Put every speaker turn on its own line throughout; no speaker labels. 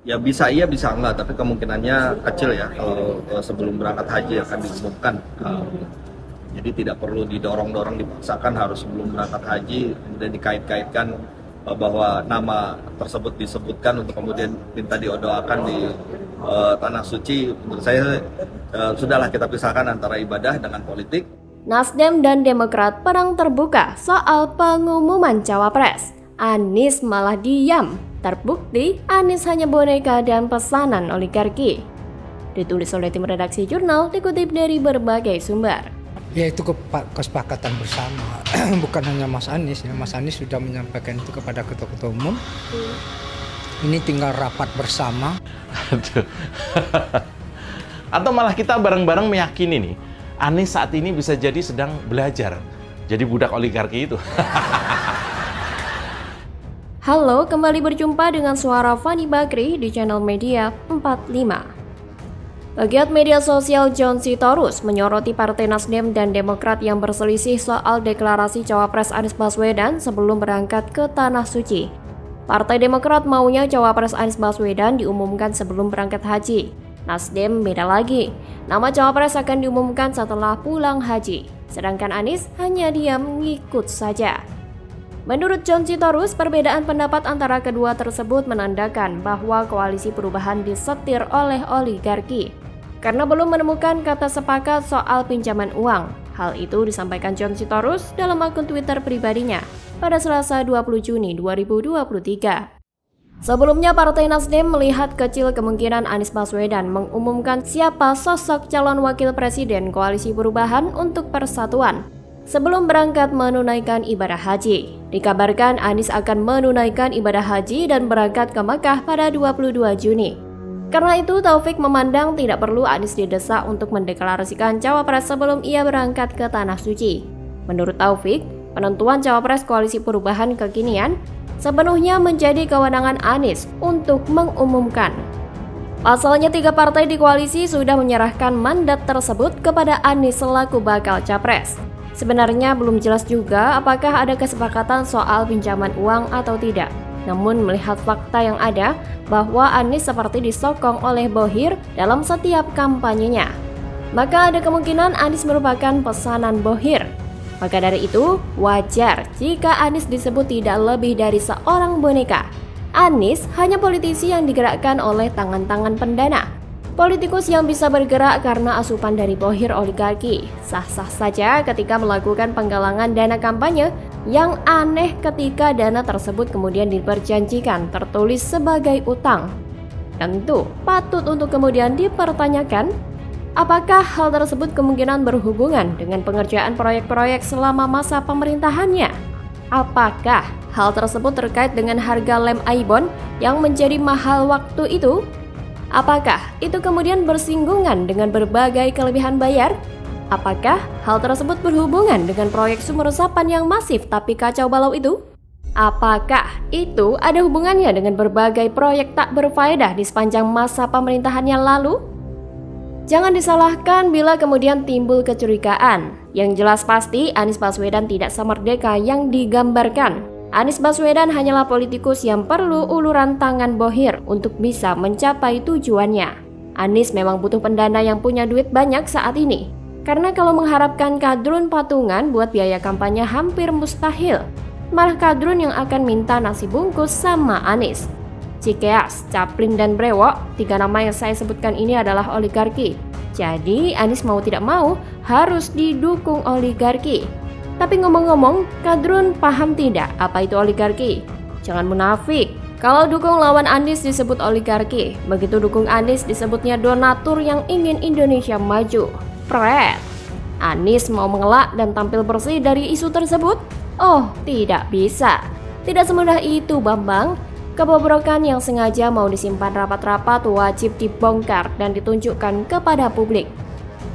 Ya bisa iya bisa enggak, tapi kemungkinannya kecil ya kalau sebelum berangkat haji akan diumumkan. Jadi tidak perlu didorong-dorong dipaksakan harus sebelum berangkat haji kemudian dikait-kaitkan bahwa nama tersebut disebutkan untuk kemudian minta didoakan di tanah suci. Menurut saya sudahlah kita pisahkan antara ibadah dengan politik.
Nasdem dan Demokrat perang terbuka soal pengumuman cawapres. Anies malah diam. Terbukti Anies hanya boneka dan pesanan oligarki. Ditulis oleh tim redaksi jurnal, dikutip dari berbagai sumber.
Ya itu kesepakatan bersama, bukan hanya Mas Anies. Ya. Mas Anies sudah menyampaikan itu kepada ketua-ketua umum. Ini tinggal rapat bersama.
Atau malah kita bareng-bareng meyakini nih, Anies saat ini bisa jadi sedang belajar jadi budak oligarki itu.
Halo, kembali berjumpa dengan suara Fani Bakri di channel Media 45. Pegiat media sosial John Sitorus menyoroti Partai Nasdem dan Demokrat yang berselisih soal deklarasi cawapres Anies Baswedan sebelum berangkat ke Tanah Suci. Partai Demokrat maunya cawapres Anies Baswedan diumumkan sebelum berangkat haji. Nasdem beda lagi, nama cawapres akan diumumkan setelah pulang haji. Sedangkan Anies hanya diam ngikut saja. Menurut John Sitorus, perbedaan pendapat antara kedua tersebut menandakan bahwa koalisi perubahan disetir oleh oligarki karena belum menemukan kata sepakat soal pinjaman uang. Hal itu disampaikan John Sitorus dalam akun Twitter pribadinya pada Selasa 20 Juni 2023. Sebelumnya, Partai Nasdem melihat kecil kemungkinan Anies Baswedan mengumumkan siapa sosok calon wakil presiden koalisi perubahan untuk persatuan sebelum berangkat menunaikan ibadah haji. Dikabarkan Anies akan menunaikan ibadah haji dan berangkat ke Makkah pada 22 Juni. Karena itu, Taufik memandang tidak perlu Anies didesak untuk mendeklarasikan cawapres sebelum ia berangkat ke Tanah Suci. Menurut Taufik, penentuan cawapres koalisi perubahan kekinian sepenuhnya menjadi kewenangan Anies untuk mengumumkan. Pasalnya, 3 partai di koalisi sudah menyerahkan mandat tersebut kepada Anies selaku bakal capres. Sebenarnya belum jelas juga apakah ada kesepakatan soal pinjaman uang atau tidak. Namun melihat fakta yang ada bahwa Anies seperti disokong oleh Bohir dalam setiap kampanyenya, maka ada kemungkinan Anies merupakan pesanan Bohir. Maka dari itu, wajar jika Anies disebut tidak lebih dari seorang boneka. Anies hanya politisi yang digerakkan oleh tangan-tangan pendana. Politikus yang bisa bergerak karena asupan dari Bohir oligarki. Sah-sah saja ketika melakukan penggalangan dana kampanye, yang aneh ketika dana tersebut kemudian diperjanjikan tertulis sebagai utang. Tentu patut untuk kemudian dipertanyakan, apakah hal tersebut kemungkinan berhubungan dengan pengerjaan proyek-proyek selama masa pemerintahannya? Apakah hal tersebut terkait dengan harga lem Aibon yang menjadi mahal waktu itu? Apakah itu kemudian bersinggungan dengan berbagai kelebihan bayar? Apakah hal tersebut berhubungan dengan proyek sumur resapan yang masif tapi kacau balau itu? Apakah itu ada hubungannya dengan berbagai proyek tak berfaedah di sepanjang masa pemerintahannya lalu? Jangan disalahkan bila kemudian timbul kecurigaan. Yang jelas pasti Anies Baswedan tidak semerdeka yang digambarkan. Anies Baswedan hanyalah politikus yang perlu uluran tangan Bohir untuk bisa mencapai tujuannya. Anies memang butuh pendana yang punya duit banyak saat ini. Karena kalau mengharapkan kadrun patungan buat biaya kampanye hampir mustahil. Malah kadrun yang akan minta nasi bungkus sama Anies. Cikeas, Caplin, dan Brewok, 3 nama yang saya sebutkan ini adalah oligarki. Jadi Anies mau tidak mau harus didukung oligarki. Tapi ngomong-ngomong, kadrun paham tidak apa itu oligarki? Jangan munafik. Kalau dukung lawan Anies disebut oligarki, begitu dukung Anies disebutnya donatur yang ingin Indonesia maju. Pret. Anies mau mengelak dan tampil bersih dari isu tersebut? Oh, tidak bisa. Tidak semudah itu, Bambang. Kebobrokan yang sengaja mau disimpan rapat-rapat wajib dibongkar dan ditunjukkan kepada publik.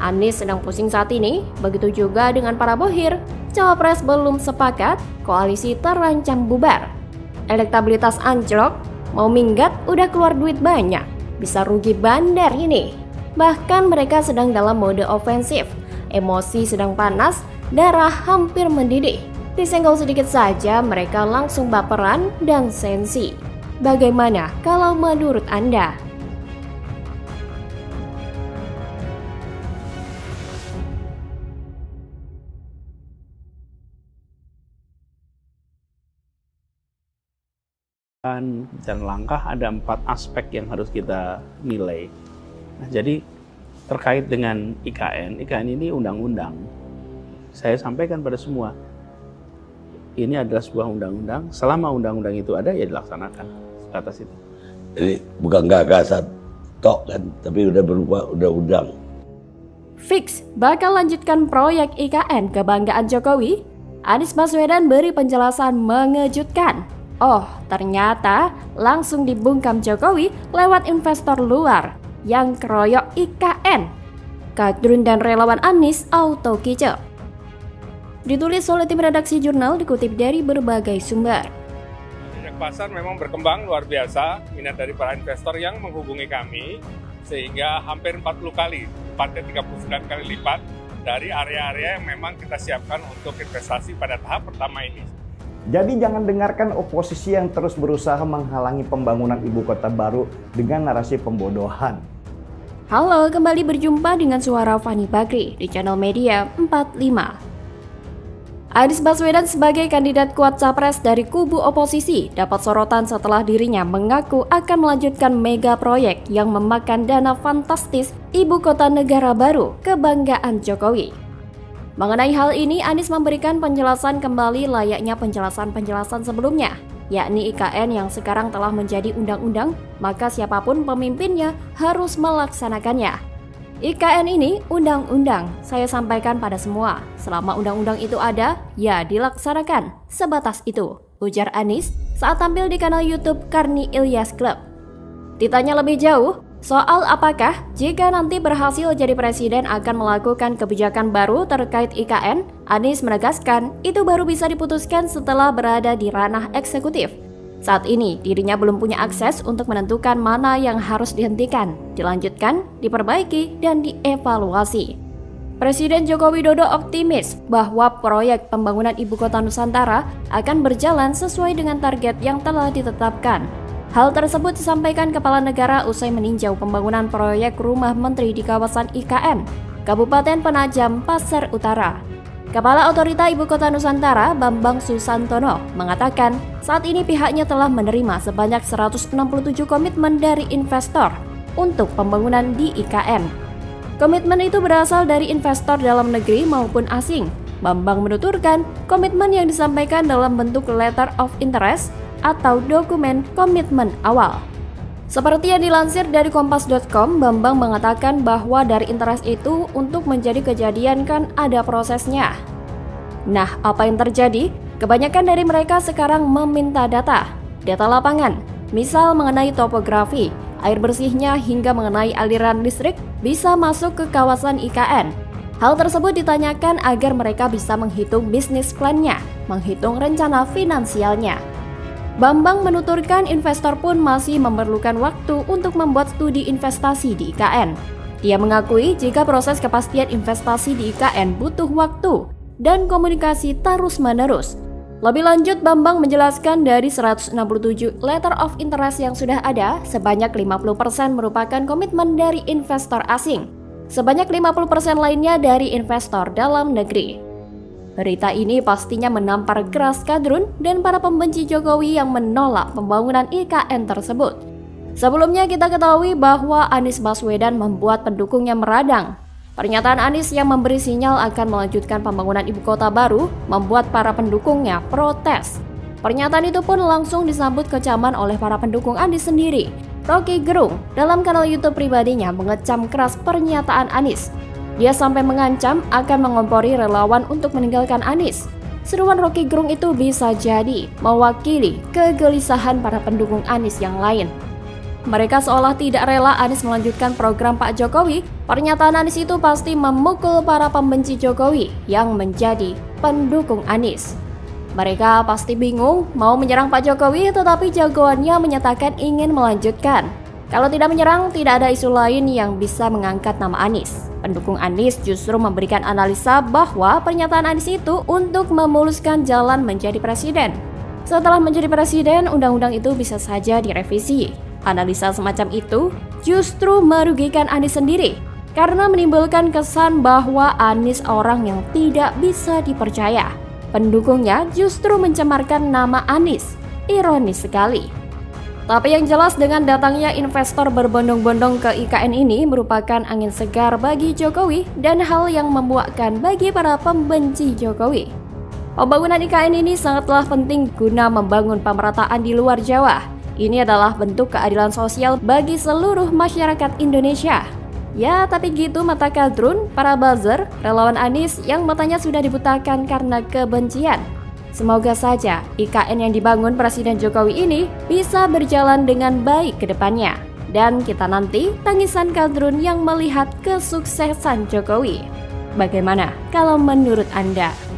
Anies sedang pusing saat ini, begitu juga dengan para Bohir. Cawapres belum sepakat, koalisi terancam bubar. Elektabilitas anjlok, mau minggat udah keluar duit banyak. Bisa rugi bandar ini. Bahkan mereka sedang dalam mode ofensif. Emosi sedang panas, darah hampir mendidih. Disenggol sedikit saja mereka langsung baperan dan sensi. Bagaimana kalau menurut Anda?
Dan langkah ada 4 aspek yang harus kita nilai. Nah, jadi terkait dengan IKN ini undang-undang. Saya sampaikan pada semua, ini adalah sebuah undang-undang. Selama undang-undang itu ada, ya dilaksanakan atas itu.
Jadi bukan gagasan tok kan, tapi udah berupa undang-undang.
Fix bakal lanjutkan proyek IKN kebanggaan Jokowi? Anies Baswedan beri penjelasan mengejutkan. Oh, ternyata langsung dibungkam Jokowi lewat investor luar yang keroyok IKN. Kadrun dan relawan Anies auto kicau. Ditulis oleh tim redaksi jurnal, dikutip dari berbagai sumber.
Minyak pasar memang berkembang luar biasa, minat dari para investor yang menghubungi kami, sehingga hampir 40 kali, 39 kali lipat dari area-area yang memang kita siapkan untuk investasi pada tahap pertama ini.
Jadi jangan dengarkan oposisi yang terus berusaha menghalangi pembangunan ibu kota baru dengan narasi pembodohan.
Halo, kembali berjumpa dengan suara Fani Bakri di channel Media 45. Anies Baswedan sebagai kandidat kuat capres dari kubu oposisi dapat sorotan setelah dirinya mengaku akan melanjutkan mega proyek yang memakan dana fantastis ibu kota negara baru kebanggaan Jokowi. Mengenai hal ini, Anies memberikan penjelasan kembali layaknya penjelasan-penjelasan sebelumnya, yakni IKN yang sekarang telah menjadi undang-undang, maka siapapun pemimpinnya harus melaksanakannya. IKN ini undang-undang, saya sampaikan pada semua, selama undang-undang itu ada, ya dilaksanakan, sebatas itu, ujar Anies saat tampil di kanal YouTube Karni Ilyas Club. Ditanya lebih jauh, soal apakah jika nanti berhasil jadi presiden akan melakukan kebijakan baru terkait IKN, Anies menegaskan itu baru bisa diputuskan setelah berada di ranah eksekutif. Saat ini dirinya belum punya akses untuk menentukan mana yang harus dihentikan, dilanjutkan, diperbaiki, dan dievaluasi. Presiden Joko Widodo optimis bahwa proyek pembangunan Ibu Kota Nusantara akan berjalan sesuai dengan target yang telah ditetapkan. Hal tersebut disampaikan Kepala Negara usai meninjau pembangunan proyek rumah menteri di kawasan IKN, Kabupaten Penajam, Pasar Utara. Kepala Otorita Ibu Kota Nusantara, Bambang Susantono, mengatakan saat ini pihaknya telah menerima sebanyak 167 komitmen dari investor untuk pembangunan di IKN. Komitmen itu berasal dari investor dalam negeri maupun asing. Bambang menuturkan komitmen yang disampaikan dalam bentuk letter of interest atau dokumen komitmen awal. Seperti yang dilansir dari kompas.com, Bambang mengatakan bahwa dari interest itu untuk menjadi kejadian kan ada prosesnya. Nah, apa yang terjadi? Kebanyakan dari mereka sekarang meminta data lapangan, misal mengenai topografi, air bersihnya hingga mengenai aliran listrik bisa masuk ke kawasan IKN. Hal tersebut ditanyakan agar mereka bisa menghitung bisnis plan-nya, menghitung rencana finansialnya. Bambang menuturkan investor pun masih memerlukan waktu untuk membuat studi investasi di IKN. Dia mengakui jika proses kepastian investasi di IKN butuh waktu dan komunikasi terus-menerus. Lebih lanjut, Bambang menjelaskan dari 167 letter of interest yang sudah ada, sebanyak 50% merupakan komitmen dari investor asing. Sebanyak 50% lainnya dari investor dalam negeri. Berita ini pastinya menampar keras kadrun dan para pembenci Jokowi yang menolak pembangunan IKN tersebut. Sebelumnya kita ketahui bahwa Anies Baswedan membuat pendukungnya meradang. Pernyataan Anies yang memberi sinyal akan melanjutkan pembangunan ibu kota baru membuat para pendukungnya protes. Pernyataan itu pun langsung disambut kecaman oleh para pendukung Anies sendiri. Rocky Gerung dalam kanal YouTube pribadinya mengecam keras pernyataan Anies. Dia sampai mengancam akan mengompori relawan untuk meninggalkan Anies. Seruan Rocky Gerung itu bisa jadi mewakili kegelisahan para pendukung Anies yang lain. Mereka seolah tidak rela Anies melanjutkan program Pak Jokowi. Pernyataan Anies itu pasti memukul para pembenci Jokowi yang menjadi pendukung Anies. Mereka pasti bingung mau menyerang Pak Jokowi, tetapi jagoannya menyatakan ingin melanjutkan. Kalau tidak menyerang, tidak ada isu lain yang bisa mengangkat nama Anies. Pendukung Anies justru memberikan analisa bahwa pernyataan Anies itu untuk memuluskan jalan menjadi presiden. Setelah menjadi presiden, undang-undang itu bisa saja direvisi. Analisa semacam itu justru merugikan Anies sendiri karena menimbulkan kesan bahwa Anies orang yang tidak bisa dipercaya. Pendukungnya justru mencemarkan nama Anies. Ironis sekali. Tapi yang jelas dengan datangnya investor berbondong-bondong ke IKN ini merupakan angin segar bagi Jokowi dan hal yang membuahkan bagi para pembenci Jokowi. Pembangunan IKN ini sangatlah penting guna membangun pemerataan di luar Jawa. Ini adalah bentuk keadilan sosial bagi seluruh masyarakat Indonesia. Ya, tapi gitu mata kadrun, para buzzer, relawan Anies yang matanya sudah dibutakan karena kebencian. Semoga saja IKN yang dibangun Presiden Jokowi ini bisa berjalan dengan baik ke depannya. Dan kita nanti tangisan kadrun yang melihat kesuksesan Jokowi. Bagaimana kalau menurut Anda?